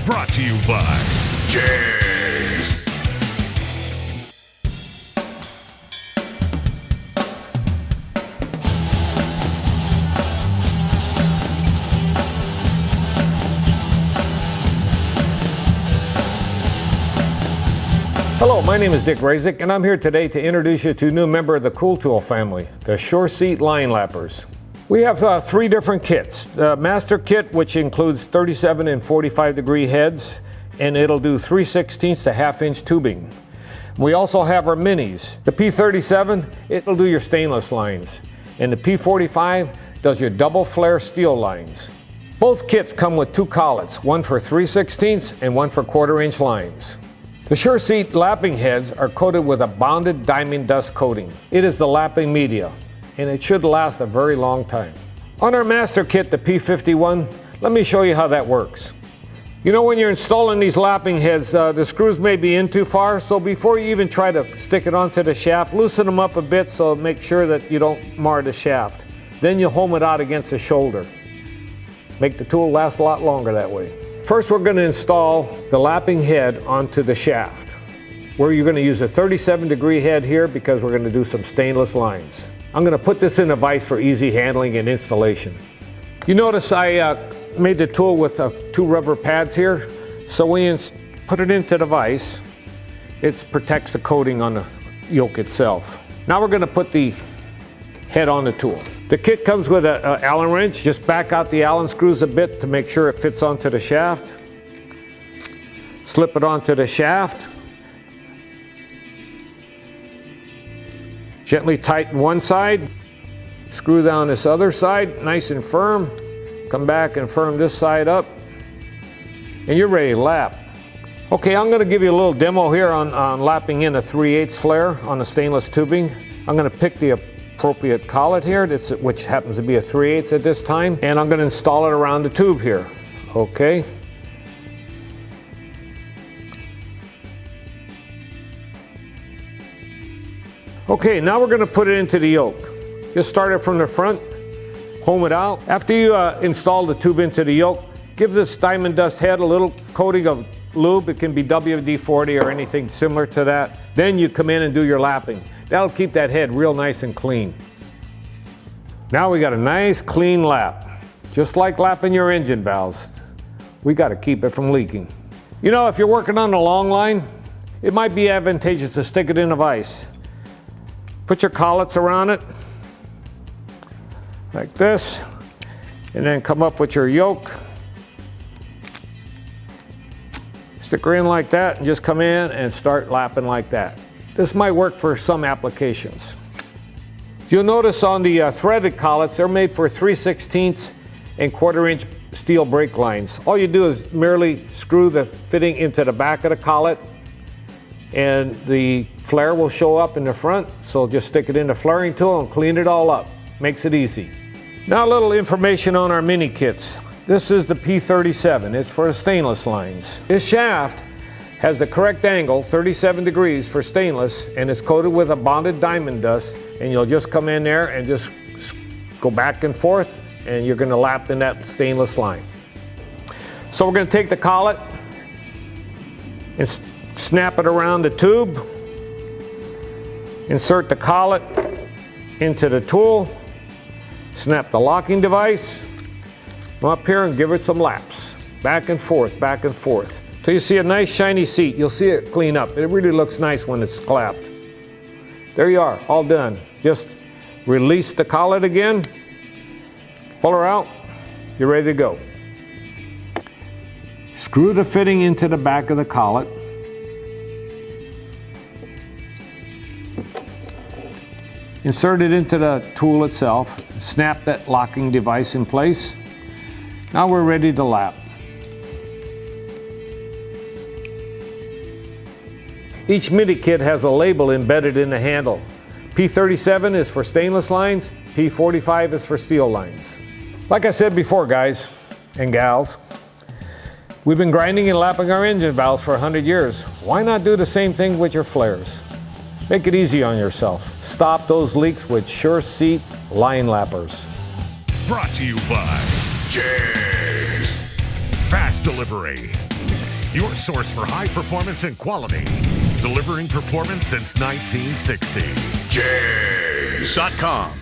Brought to you by JEGS. Hello, my name is Dick Razik, and I'm here today to introduce you to a new member of the Koul Tool family, the Surseat line lappers. We have three different kits. The master kit, which includes 37 and 45 degree heads, and it'll do 3/16 to half-inch tubing. We also have our minis. The P37, it'll do your stainless lines, and the P45 does your double flare steel lines. Both kits come with two collets, one for 3/16 and one for 1/4-inch lines. The Surseat lapping heads are coated with a bonded diamond dust coating. It is the lapping media, and it should last a very long time. On our master kit, the P51, let me show you how that works. You know, when you're installing these lapping heads, the screws may be in too far, so before you even try to stick it onto the shaft, loosen them up a bit so make sure that you don't mar the shaft. Then you home it out against the shoulder. Make the tool last a lot longer that way. First, we're going to install the lapping head onto the shaft, where you're going to use a 37 degree head here because we're going to do some stainless lines. I'm going to put this in a vise for easy handling and installation. You notice I made the tool with two rubber pads here, so when you put it into the vise, it protects the coating on the yoke itself. Now we're going to put the head on the tool. The kit comes with an Allen wrench. Just back out the Allen screws a bit to make sure it fits onto the shaft. Slip it onto the shaft. Gently tighten one side. Screw down this other side, nice and firm. Come back and firm this side up. And you're ready to lap. Okay, I'm going to give you a little demo here on lapping in a 3/8 flare on the stainless tubing. I'm going to pick the appropriate collet here, which happens to be a 3/8 at this time, and I'm going to install it around the tube here. Okay. Okay, now we're going to put it into the yoke. Just start it from the front, home it out. After you install the tube into the yoke, give this diamond dust head a little coating of lube. It can be WD-40 or anything similar to that. Then you come in and do your lapping. That'll keep that head real nice and clean. Now we got a nice clean lap. Just like lapping your engine valves. We got to keep it from leaking. You know, if you're working on a long line, it might be advantageous to stick it in a vise. Put your collets around it, like this, and then come up with your yoke. Stick her in like that and just come in and start lapping like that. This might work for some applications. You'll notice on the threaded collets, they're made for 3/16 and 1/4-inch steel brake lines. All you do is merely screw the fitting into the back of the collet, and the flare will show up in the front. So just stick it in the flaring tool and clean it all up. Makes it easy. Now a little information on our mini kits. This is the P37. It's for the stainless lines. This shaft has the correct angle, 37 degrees for stainless, and it's coated with a bonded diamond dust, and you'll just come in there and just go back and forth, and you're going to lap in that stainless line. So we're going to take the collet and snap it around the tube, insert the collet into the tool, snap the locking device, come up here and give it some laps, back and forth, back and forth. Till you see a nice shiny seat. You'll see it clean up. It really looks nice when it's clapped. There you are, all done. Just release the collet again, pull her out, you're ready to go. Screw the fitting into the back of the collet. Insert it into the tool itself, snap that locking device in place. Now we're ready to lap. Each mini kit has a label embedded in the handle. P37 is for stainless lines, P45 is for steel lines. Like I said before, guys and gals, we've been grinding and lapping our engine valves for 100 years. Why not do the same thing with your flares? Make it easy on yourself. Stop those leaks with Surseat line lappers. Brought to you by JEGS. Fast Delivery. Your source for high performance and quality. Delivering performance since 1960. JEGS.com.